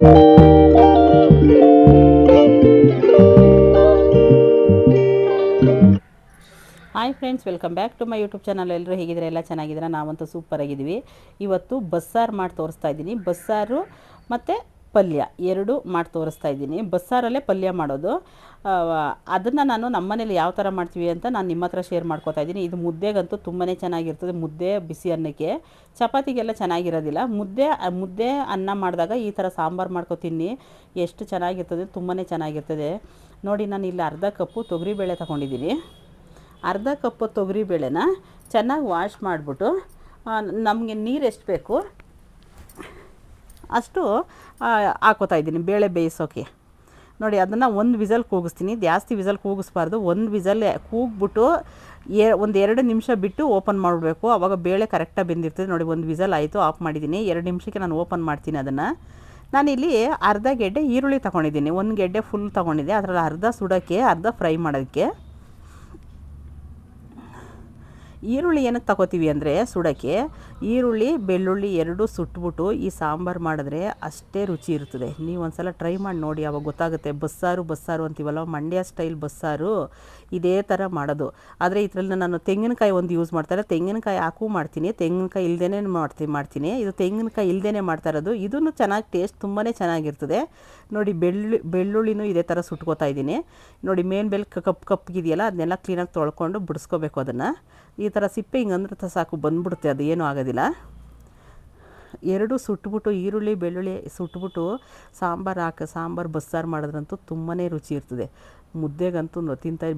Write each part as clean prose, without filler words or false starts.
Hi friends, welcome back to my YouTube channel. ಎಲ್ಲರೂ ಹೇಗಿದ್ದೀರಾ? ಎಲ್ಲ ಚೆನ್ನಾಗಿದ್ದೀರಾ? ನಾವಂತೂ ಸೂಪರ್ ಆಗಿದ್ದೀವಿ. ಇವತ್ತು ಬಸ್ಸಾರು ಮಾಡಿ ತೋರಿಸ್ತಾ ಇದ್ದೀನಿ. ಬಸ್ಸಾರು ಮತ್ತು ಪಲ್ಯ ಎರಡು ಮಾಡಿ ತೋರಿಸ್ತಾ ಇದ್ದೀನಿ. ಬಸ್ಸಾರಲ್ಲೇ ಪಲ್ಯ ಮಾಡೋದು. ಅದನ್ನು ನಾನು ನಮ್ಮನೇಲಿ ಯಾವ ಥರ ಮಾಡ್ತೀವಿ ಅಂತ ನಾನು ನಿಮ್ಮ ಹತ್ರ ಶೇರ್ ಮಾಡ್ಕೋತಾ ಇದ್ದೀನಿ. ಇದು ಮುದ್ದೆಗಂತೂ ತುಂಬಾ ಚೆನ್ನಾಗಿರ್ತದೆ. ಮುದ್ದೆ ಬಿಸಿ ಅನ್ನಕ್ಕೆ, ಚಪಾತಿಗೆಲ್ಲ ಚೆನ್ನಾಗಿರೋದಿಲ್ಲ. ಮುದ್ದೆ ಅನ್ನ ಮಾಡಿದಾಗ ಈ ಥರ ಸಾಂಬಾರು ಮಾಡ್ಕೊ ತಿನ್ನಿ, ಎಷ್ಟು ಚೆನ್ನಾಗಿರ್ತದೆ, ತುಂಬಾ ಚೆನ್ನಾಗಿರ್ತದೆ. ನೋಡಿ, ನಾನು ಇಲ್ಲಿ ಅರ್ಧ ಕಪ್ಪು ತೊಗರಿಬೇಳೆ ತೊಗೊಂಡಿದ್ದೀನಿ. ಅರ್ಧ ಕಪ್ಪು ತೊಗರಿಬೇಳೆನ ಚೆನ್ನಾಗಿ ವಾಶ್ ಮಾಡಿಬಿಟ್ಟು, ನಮಗೆ ನೀರು ಎಷ್ಟು ಬೇಕು ಅಷ್ಟು ಹಾಕೋತಾ ಇದ್ದೀನಿ ಬೇಳೆ ಬೇಯಿಸೋಕ್ಕೆ. ನೋಡಿ, ಅದನ್ನು ಒಂದು ವಿಸಲ್ ಕೂಗಿಸ್ತೀನಿ. ಜಾಸ್ತಿ ವಿಸಲ್ ಕೂಗಿಸ್ಬಾರ್ದು. ಒಂದು ವಿಸಲ್ ಕೂಗ್ಬಿಟ್ಟು ಒಂದು 2 ನಿಮಿಷ ಬಿಟ್ಟು ಓಪನ್ ಮಾಡಬೇಕು. ಆವಾಗ ಬೇಳೆ ಕರೆಕ್ಟಾಗಿ ಬೆಂದಿರ್ತದೆ. ನೋಡಿ, ಒಂದು ವಿಸಲ್ ಆಯಿತು, ಆಫ್ ಮಾಡಿದ್ದೀನಿ. 2 ನಿಮಿಷಕ್ಕೆ ನಾನು ಓಪನ್ ಮಾಡ್ತೀನಿ ಅದನ್ನು. ನಾನಿಲ್ಲಿ ಅರ್ಧ ಗೆಡ್ಡೆ ಈರುಳ್ಳಿ ತೊಗೊಂಡಿದ್ದೀನಿ. ಒಂದು ಗೆಡ್ಡೆ ಫುಲ್ ತೊಗೊಂಡಿದ್ದೆ. ಅದರಲ್ಲಿ ಅರ್ಧ ಸುಡೋಕ್ಕೆ, ಅರ್ಧ ಫ್ರೈ ಮಾಡೋದಕ್ಕೆ. ಈರುಳ್ಳಿ ಏನಕ್ಕೆ ತಗೋತೀವಿ ಅಂದರೆ, ಸುಡೋಕ್ಕೆ ಈರುಳ್ಳಿ ಬೆಳ್ಳುಳ್ಳಿ ಎರಡೂ ಸುಟ್ಬಿಟ್ಟು ಈ ಸಾಂಬಾರು ಮಾಡಿದ್ರೆ ಅಷ್ಟೇ ರುಚಿ ಇರ್ತದೆ. ನೀವು ಒಂದು ಸಲ ಟ್ರೈ ಮಾಡಿ ನೋಡಿ, ಆವಾಗ ಗೊತ್ತಾಗುತ್ತೆ. ಬಸ್ಸಾರು ಅಂತೀವಲ್ಲ, ಮಂಡ್ಯ ಸ್ಟೈಲ್ ಬಸ್ಸಾರು ಇದೇ ಥರ ಮಾಡೋದು. ಆದರೆ ಇದರಲ್ಲಿ ನಾನು ತೆಂಗಿನಕಾಯಿ ಒಂದು ಯೂಸ್ ಮಾಡ್ತಾರೆ. ತೆಂಗಿನಕಾಯಿ ಹಾಕೂ ಮಾಡ್ತೀನಿ, ತೆಂಗಿನಕಾಯಿ ಇಲ್ಲದೇ ಮಾಡ್ತೀನಿ. ಇದು ತೆಂಗಿನಕಾಯಿ ಇಲ್ಲದೇ ಮಾಡ್ತಾ ಇರೋದು. ಇದನ್ನು ಚೆನ್ನಾಗಿ ಟೇಸ್ಟ್ ತುಂಬಾ ಚೆನ್ನಾಗಿರ್ತದೆ. ನೋಡಿ, ಬೆಳ್ಳುಳ್ಳಿನೂ ಇದೇ ಥರ ಸುಟ್ಕೋತಾ ಇದ್ದೀನಿ. ನೋಡಿ, ಮೇಲ್ಬೆಲ್ ಕಪ್ಪಗಿದೆಯಲ್ಲ, ಅದನ್ನೆಲ್ಲ ಕ್ಲೀನಾಗಿ ತೊಳ್ಕೊಂಡು ಬಿಡಿಸ್ಕೋಬೇಕು. ಅದನ್ನು ಈ ಥರ ಸಿಪ್ಪೆ ಹಿಂಗೆ ಅಂದ್ರೆ ಸಾಕು, ಬಂದ್ಬಿಡುತ್ತೆ, ಅದು ಏನೂ ಆಗೋದಿಲ್ಲ. ಎರಡು ಸುಟ್ಬಿಟ್ಟು, ಈರುಳ್ಳಿ ಬೆಳ್ಳುಳ್ಳಿ ಸುಟ್ಬಿಟ್ಟು ಸಾಂಬಾರು ಬಸ್ಸಾರು ಮಾಡಿದ್ರಂತೂ ತುಂಬಾ ರುಚಿ ಇರ್ತದೆ. ಮುದ್ದೆಗಂತೂ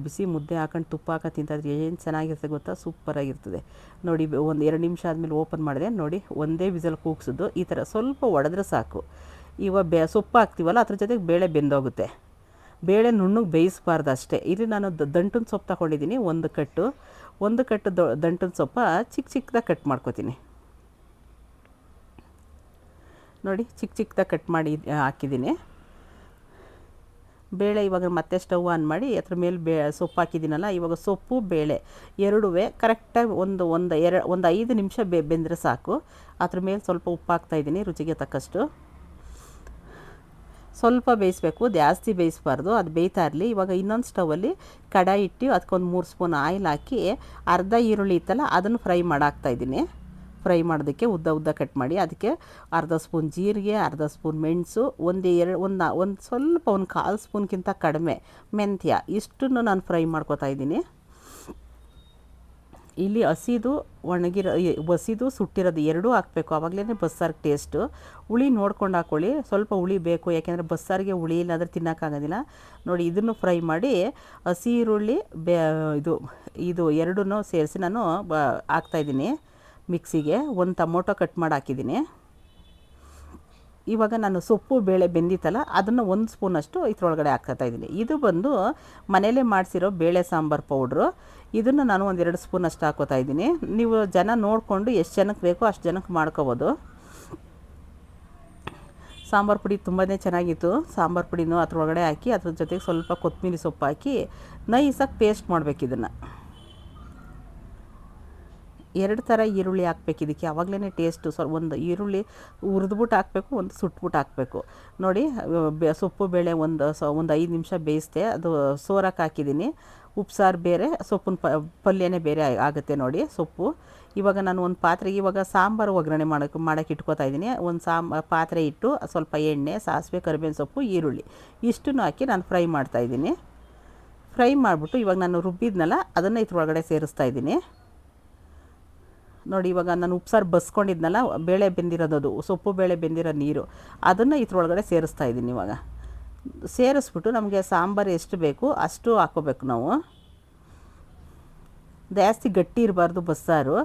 ಬಿಸಿ ಮುದ್ದೆ ಹಾಕೊಂಡು ತುಪ್ಪ ಹಾಕೊಂಡು ತಿಂತಾಯಿದ್ರೆ ಏನು ಚೆನ್ನಾಗಿರ್ತದೆ ಗೊತ್ತಾ, ಸೂಪರಾಗಿರ್ತದೆ. ನೋಡಿ, ಒಂದು 2 ನಿಮಿಷ ಆದಮೇಲೆ ಓಪನ್ ಮಾಡಿದೆ. ನೋಡಿ, ಒಂದೇ ವಿಸಲ್ ಕೂಗ್ಸೋದು. ಈ ಥರ ಸ್ವಲ್ಪ ಒಡೆದ್ರೆ ಸಾಕು. ಇವಾಗ ಸೊಪ್ಪು ಹಾಕ್ತೀವಲ್ಲ, ಅದ್ರ ಜೊತೆಗೆ ಬೇಳೆ ಬೆಂದೋಗುತ್ತೆ. ಬೇಳೆ ನುಣ್ಣಗೆ ಬೇಯಿಸಬಾರ್ದು ಅಷ್ಟೇ. ಇಲ್ಲಿ ನಾನು ದಂಟಿನ ಸೊಪ್ಪು ತಗೊಂಡಿದ್ದೀನಿ. ಒಂದು ಕಟ್ಟು ದಂಟಿನ ಸೊಪ್ಪ ಚಿಕ್ಕದಾಗಿ ಕಟ್ ಮಾಡ್ಕೊತೀನಿ. ನೋಡಿ, ಚಿಕ್ಕದಾಗಿ ಕಟ್ ಮಾಡಿ ಹಾಕಿದ್ದೀನಿ. ಬೇಳೆ ಇವಾಗ ಮತ್ತೆ ಸ್ಟವ್ ಆನ್ ಮಾಡಿ ಅದ್ರ ಮೇಲೆ ಸೊಪ್ಪು ಹಾಕಿದ್ದೀನಲ್ಲ, ಇವಾಗ ಸೊಪ್ಪು ಬೇಳೆ ಎರಡೂ ಕರೆಕ್ಟಾಗಿ ಒಂದು 5 ನಿಮಿಷ ಬೆಂದರೆ ಸಾಕು. ಅದ್ರ ಮೇಲೆ ಸ್ವಲ್ಪ ಉಪ್ಪು ಹಾಕ್ತಾಯಿದ್ದೀನಿ, ರುಚಿಗೆ ತಕ್ಕಷ್ಟು. ಸ್ವಲ್ಪ ಬೇಯಿಸಬೇಕು, ಜಾಸ್ತಿ ಬೇಯಿಸಬಾರ್ದು. ಅದು ಬೇಯ್ತಾ ಇರಲಿ. ಇವಾಗ ಇನ್ನೊಂದು ಸ್ಟವಲ್ಲಿ ಕಡಾಯಿ ಇಟ್ಟು ಅದಕ್ಕೊಂದು 3 ಸ್ಪೂನ್ ಆಯಿಲ್ ಹಾಕಿ, ಅರ್ಧ ಈರುಳ್ಳಿ ಇತ್ತಲ್ಲ ಅದನ್ನು ಫ್ರೈ ಮಾಡಾಕ್ತಾಯಿದ್ದೀನಿ. ಫ್ರೈ ಮಾಡೋದಕ್ಕೆ ಉದ್ದ ಕಟ್ ಮಾಡಿ, ಅದಕ್ಕೆ ಅರ್ಧ ಸ್ಪೂನ್ ಜೀರಿಗೆ, ಅರ್ಧ ಸ್ಪೂನ್ ಮೆಣಸು, ಒಂದು ಸ್ವಲ್ಪ 1/4 ಸ್ಪೂನ್ಗಿಂತ ಕಡಿಮೆ ಮೆಂತ್ಯ, ಇಷ್ಟನ್ನು ನಾನು ಫ್ರೈ ಮಾಡ್ಕೊತಾ ಇದ್ದೀನಿ. ಇಲ್ಲಿ ಹಸಿದು ಸುಟ್ಟಿರೋದು ಎರಡೂ ಹಾಕಬೇಕು, ಆವಾಗಲೇ ಬಸ್ಸಾರಿಗೆ ಟೇಸ್ಟು. ಹುಳಿ ನೋಡ್ಕೊಂಡು ಹಾಕ್ಕೊಳ್ಳಿ, ಸ್ವಲ್ಪ ಹುಳಿ ಬೇಕು, ಯಾಕೆಂದರೆ ಬಸ್ಸಾರಿಗೆ ಹುಳಿ ಇಲ್ಲಾಂದರೆ ತಿನ್ನೋಕ್ಕಾಗೋದಿಲ್ಲ. ನೋಡಿ, ಇದನ್ನು ಫ್ರೈ ಮಾಡಿ ಹಸಿ ಈರುಳ್ಳಿ ಇದು ಎರಡನ್ನೂ ಸೇರಿಸಿ ನಾನು ಹಾಕ್ತಾಯಿದ್ದೀನಿ ಮಿಕ್ಸಿಗೆ. ಒಂದು ಟೊಮೊಟೊ ಕಟ್ ಮಾಡಿ ಹಾಕಿದ್ದೀನಿ. ಇವಾಗ ನಾನು ಸೊಪ್ಪು ಬೇಳೆ ಬೆಂದಿತ್ತಲ್ಲ, ಅದನ್ನು 1 ಸ್ಪೂನಷ್ಟು ಇದ್ರೊಳಗಡೆ ಹಾಕ್ತಾಯಿದ್ದೀನಿ. ಇದು ಬಂದು ಮನೇಲೇ ಮಾಡಿಸಿರೋ ಬೇಳೆ ಸಾಂಬಾರು ಪೌಡ್ರು. ಇದನ್ನು ನಾನು 1-2 ಸ್ಪೂನಷ್ಟು ಹಾಕೋತಾ ಇದ್ದೀನಿ. ನೀವು ಜನ ನೋಡಿಕೊಂಡು ಎಷ್ಟು ಜನಕ್ಕೆ ಬೇಕೋ ಅಷ್ಟು ಜನಕ್ಕೆ ಮಾಡ್ಕೋಬೋದು. ಸಾಂಬಾರು ಪುಡಿ ತುಂಬಾ ಚೆನ್ನಾಗಿತ್ತು. ಸಾಂಬಾರು ಪುಡಿನೂ ಅದ್ರೊಳಗಡೆ ಹಾಕಿ, ಅದ್ರ ಜೊತೆಗೆ ಸ್ವಲ್ಪ ಕೊತ್ತಂಬರಿ ಸೊಪ್ಪು ಹಾಕಿ ನೈಸಾಗಿ ಪೇಸ್ಟ್ ಮಾಡಬೇಕು. ಇದನ್ನು 2 ಥರ ಈರುಳ್ಳಿ ಹಾಕ್ಬೇಕು ಇದಕ್ಕೆ, ಆವಾಗಲೇ ಟೇಸ್ಟು. ಒಂದು ಈರುಳ್ಳಿ ಹುರಿದ್ಬಿಟ್ಟು ಹಾಕಬೇಕು, ಒಂದು ಸುಟ್ಬಿಟ್ಟು ಹಾಕಬೇಕು. ನೋಡಿ, ಸೊಪ್ಪು ಬೇಳೆ ಒಂದು 5 ನಿಮಿಷ ಬೇಯಿಸಿದೆ. ಅದು ಸೋರಕ್ಕೆ ಹಾಕಿದ್ದೀನಿ. ಉಪ್ಸಾರು ಬೇರೆ, ಸೊಪ್ಪಿನ ಪಲ್ಯನೇ ಬೇರೆ ಆಗುತ್ತೆ. ನೋಡಿ, ಸೊಪ್ಪು ಇವಾಗ ನಾನು ಒಂದು ಪಾತ್ರೆಗೆ ಇವಾಗ ಸಾಂಬಾರು ಒಗ್ಗರಣೆ ಮಾಡೋಕ್ಕೆ ಇಟ್ಕೋತಾ ಇದ್ದೀನಿ. ಒಂದು ಪಾತ್ರೆ ಇಟ್ಟು ಸ್ವಲ್ಪ ಎಣ್ಣೆ, ಸಾಸಿವೆ, ಕರಿಬೇವಿನ ಸೊಪ್ಪು, ಈರುಳ್ಳಿ ಇಷ್ಟನ್ನು ಹಾಕಿ ನಾನು ಫ್ರೈ ಮಾಡ್ತಾಯಿದ್ದೀನಿ. ಫ್ರೈ ಮಾಡಿಬಿಟ್ಟು ಇವಾಗ ನಾನು ರುಬ್ಬಿದ್ನಲ್ಲ ಅದನ್ನು ಇದ್ರೊಳಗಡೆ ಸೇರಿಸ್ತಾ ಇದ್ದೀನಿ. ನೋಡಿ, ಇವಾಗ ನಾನು ಉಪ್ಸಾರು ಬಸ್ಕೊಂಡಿದ್ನಲ್ಲ, ಬೇಳೆ ಬೆಂದಿರೋದು, ಸೊಪ್ಪು ಬೇಳೆ ಬೆಂದಿರೋ ನೀರು, ಅದನ್ನು ಇದ್ರೊಳಗಡೆ ಸೇರಿಸ್ತಾ ಇದ್ದೀನಿ. ಇವಾಗ ಸೇರಿಸ್ಬಿಟ್ಟು ನಮಗೆ ಸಾಂಬಾರು ಎಷ್ಟು ಬೇಕು ಅಷ್ಟು ಹಾಕ್ಕೋಬೇಕು ನಾವು. ಜಾಸ್ತಿ ಗಟ್ಟಿ ಇರಬಾರ್ದು ಬಸ್ಸಾರು,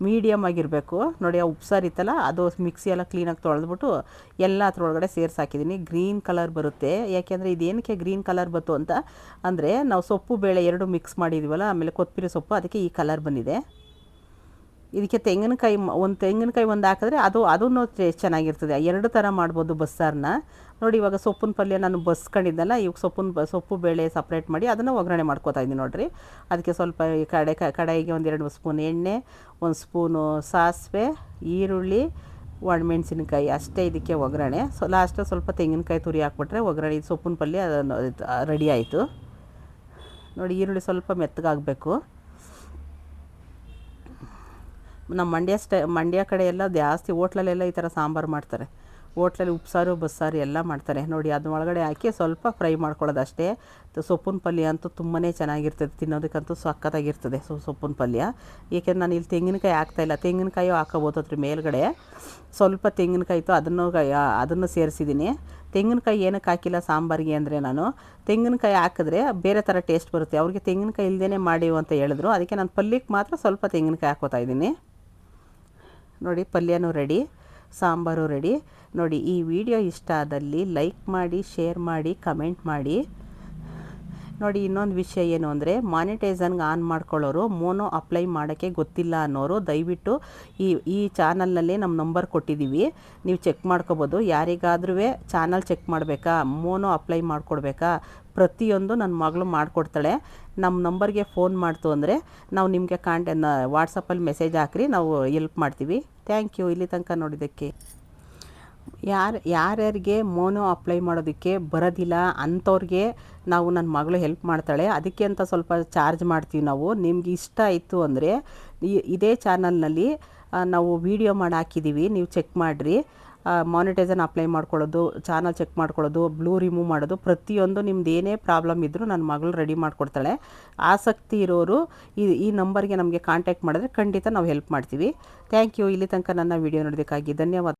ಮೀಡಿಯಮ್ ಆಗಿರಬೇಕು. ನೋಡಿ, ಆ ಉಪ್ಸಾರು ಇತ್ತಲ್ಲ, ಅದು ಮಿಕ್ಸಿ ಎಲ್ಲ ಕ್ಲೀನಾಗಿ ತೊಳೆದ್ಬಿಟ್ಟು ಎಲ್ಲ ಅದ್ರೊಳಗಡೆ ಸೇರಿಸಾಕಿದ್ದೀನಿ. ಗ್ರೀನ್ ಕಲರ್ ಬರುತ್ತೆ. ಯಾಕೆಂದರೆ ಇದೇನಕ್ಕೆ ಗ್ರೀನ್ ಕಲರ್ ಬಂತು ಅಂತ ಅಂದರೆ, ನಾವು ಸೊಪ್ಪು ಬೇಳೆ ಎರಡು ಮಿಕ್ಸ್ ಮಾಡಿದ್ದೀವಲ್ಲ, ಆಮೇಲೆ ಕೊತ್ತಂಬರಿ ಸೊಪ್ಪು, ಅದಕ್ಕೆ ಈ ಕಲರ್ ಬಂದಿದೆ. ಇದಕ್ಕೆ ತೆಂಗಿನಕಾಯಿ ಒಂದು ಹಾಕಿದ್ರೆ ಅದೂ ಟೇಸ್ಟ್ ಚೆನ್ನಾಗಿರ್ತದೆ. 2 ಥರ ಮಾಡ್ಬೋದು ಬಸ್ಸಾರನ್ನ. ನೋಡಿ, ಇವಾಗ ಸೊಪ್ಪಿನ ಪಲ್ಯ ನಾನು ಬಸ್ಕೊಂಡಿದ್ದಲ್ಲ, ಇವಾಗ ಸೊಪ್ಪು ಬೇಳೆ ಸಪ್ರೇಟ್ ಮಾಡಿ ಅದನ್ನು ಒಗ್ಗರಣೆ ಮಾಡ್ಕೋತಾ ಇದ್ದೀನಿ. ನೋಡಿರಿ, ಅದಕ್ಕೆ ಸ್ವಲ್ಪ ಕಡಾಯಿಗೆ 1-2 ಸ್ಪೂನ್ ಎಣ್ಣೆ, 1 ಸ್ಪೂನು ಸಾಸಿವೆ, ಈರುಳ್ಳಿ, ಒಣಮೆಣ್ಸಿನ್ಕಾಯಿ ಅಷ್ಟೇ ಇದಕ್ಕೆ ಒಗ್ಗರಣೆ. ಲಾಸ್ಟ್ ಸ್ವಲ್ಪ ತೆಂಗಿನಕಾಯಿ ತುರಿ ಹಾಕ್ಬಿಟ್ರೆ ಒಗ್ಗರಣೆ ಸೊಪ್ಪಿನ ಪಲ್ಯ ರೆಡಿ ಆಯಿತು. ನೋಡಿ ಈರುಳ್ಳಿ ಸ್ವಲ್ಪ ಮೆತ್ತಗಾಗಬೇಕು. ನಮ್ಮ ಮಂಡ್ಯ ಕಡೆ ಎಲ್ಲ ಜಾಸ್ತಿ ಹೋಟ್ಲಲ್ಲೆಲ್ಲ ಈ ಥರ ಸಾಂಬಾರು ಮಾಡ್ತಾರೆ. ಹೋಟ್ಲಲ್ಲಿ ಉಪ್ಸಾರು ಬಸ್ಸಾರು ಎಲ್ಲ ಮಾಡ್ತಾರೆ ನೋಡಿ. ಅದನ್ನ ಒಳಗಡೆ ಹಾಕಿ ಸ್ವಲ್ಪ ಫ್ರೈ ಮಾಡ್ಕೊಳ್ಳೋದು ಅಷ್ಟೇ. ಸೊಪ್ಪಿನ ಪಲ್ಯ ಅಂತೂ ತುಂಬಾ ಚೆನ್ನಾಗಿರ್ತದೆ, ತಿನ್ನೋದಕ್ಕಂತೂ ಸಖತ್ತಾಗಿರ್ತದೆ ಸೊಪ್ಪಿನ ಪಲ್ಯ. ಏಕೆಂದ್ರೆ ನಾನು ಇಲ್ಲಿ ತೆಂಗಿನಕಾಯಿ ಹಾಕ್ತಾಯಿಲ್ಲ, ತೆಂಗಿನಕಾಯು ಹಾಕೋಬೋದು ಅದ್ರ ಮೇಲ್ಗಡೆ. ಸ್ವಲ್ಪ ತೆಂಗಿನಕಾಯಿ ಇತ್ತು, ಅದನ್ನು ಸೇರಿಸಿದ್ದೀನಿ. ತೆಂಗಿನಕಾಯಿ ಏನಕ್ಕೆ ಹಾಕಿಲ್ಲ ಸಾಂಬಾರಿಗೆ ಅಂದರೆ, ನಾನು ತೆಂಗಿನಕಾಯಿ ಹಾಕಿದ್ರೆ ಬೇರೆ ಥರ ಟೇಸ್ಟ್ ಬರುತ್ತೆ. ಅವ್ರಿಗೆ ತೆಂಗಿನಕಾಯಿ ಇಲ್ಲದೇ ಮಾಡಿ ಅಂತ ಹೇಳಿದ್ರು. ಅದಕ್ಕೆ ನಾನು ಪಲ್ಯಕ್ಕೆ ಮಾತ್ರ ಸ್ವಲ್ಪ ತೆಂಗಿನಕಾಯಿ ಹಾಕ್ಕೋತಾ ಇದ್ದೀನಿ. ನೋಡಿ ಪಲ್ಯನೂ ರೆಡಿ, ಸಾಂಬಾರು ರೆಡಿ. ನೋಡಿ ಈ ವಿಡಿಯೋ ಇಷ್ಟ ಆದಲ್ಲಿ ಲೈಕ್ ಮಾಡಿ, ಶೇರ್ ಮಾಡಿ, ಕಮೆಂಟ್ ಮಾಡಿ. ನೋಡಿ ಇನ್ನೊಂದು ವಿಷಯ ಏನು ಅಂದರೆ, ಮಾನಿಟೈಸನ್ಗೆ ಆನ್ ಮಾಡ್ಕೊಳ್ಳೋರು, ಮೋನೋ ಅಪ್ಲೈ ಮಾಡೋಕ್ಕೆ ಗೊತ್ತಿಲ್ಲ ಅನ್ನೋರು ದಯವಿಟ್ಟು ಈ ಚಾನಲ್ನಲ್ಲಿ ನಮ್ಮ ನಂಬರ್ ಕೊಟ್ಟಿದ್ದೀವಿ, ನೀವು ಚೆಕ್ ಮಾಡ್ಕೋಬೋದು. ಯಾರಿಗಾದ್ರೂ ಚಾನಲ್ ಚೆಕ್ ಮಾಡಬೇಕಾ, ಮೋನೋ ಅಪ್ಲೈ ಮಾಡಿಕೊಡ್ಬೇಕಾ, ಪ್ರತಿಯೊಂದು ನನ್ನ ಮಗಳು ಮಾಡಿಕೊಡ್ತಾಳೆ. ನಮ್ಮ ನಂಬರ್ಗೆ ಫೋನ್ ಮಾಡ್ತು ಅಂದರೆ ನಾವು ನಿಮಗೆ ವಾಟ್ಸಪ್ಪಲ್ಲಿ ಮೆಸೇಜ್ ಹಾಕ್ರಿ, ನಾವು ಹೆಲ್ಪ್ ಮಾಡ್ತೀವಿ. ಥ್ಯಾಂಕ್ ಯು ಇಲ್ಲಿ ತನಕ ನೋಡಿದ್ದಕ್ಕೆ. ಯಾರ್ಯಾರಿಗೆ ಮೋನೋ ಅಪ್ಲೈ ಮಾಡೋದಕ್ಕೆ ಬರೋದಿಲ್ಲ ಅಂಥವ್ರಿಗೆ ನಾವು ನನ್ನ ಮಗಳು ಹೆಲ್ಪ್ ಮಾಡ್ತಾಳೆ. ಅದಕ್ಕೆ ಅಂತ ಸ್ವಲ್ಪ ಚಾರ್ಜ್ ಮಾಡ್ತೀವಿ ನಾವು. ನಿಮ್ಗೆ ಇಷ್ಟ ಆಯಿತು ಅಂದರೆ ಇದೇ ಚಾನಲ್ನಲ್ಲಿ ನಾವು ವಿಡಿಯೋ ಮಾಡಿ ಹಾಕಿದ್ದೀವಿ, ನೀವು ಚೆಕ್ ಮಾಡಿರಿ. ಮಾನಿಟೈಸನ್ ಅಪ್ಲೈ ಮಾಡ್ಕೊಳ್ಳೋದು, ಚಾನಲ್ ಚೆಕ್ ಮಾಡ್ಕೊಳ್ಳೋದು, ಬ್ಲೂ ರಿಮೂವ್ ಮಾಡೋದು, ಪ್ರತಿಯೊಂದು ನಿಮ್ದು ಏನೇ ಪ್ರಾಬ್ಲಮ್ ಇದ್ದರೂ ನನ್ನ ಮಗಳು ರೆಡಿ ಮಾಡಿಕೊಡ್ತಾಳೆ. ಆಸಕ್ತಿ ಇರೋರು ಈ ನಂಬರ್ಗೆ ನಮಗೆ ಕಾಂಟ್ಯಾಕ್ಟ್ ಮಾಡಿದ್ರೆ ಖಂಡಿತ ನಾವು ಹೆಲ್ಪ್ ಮಾಡ್ತೀವಿ. ಥ್ಯಾಂಕ್ ಯು ಇಲ್ಲಿ ತನಕ ನನ್ನ ವಿಡಿಯೋ ನೋಡೋದಕ್ಕಾಗಿ ಧನ್ಯವಾದ.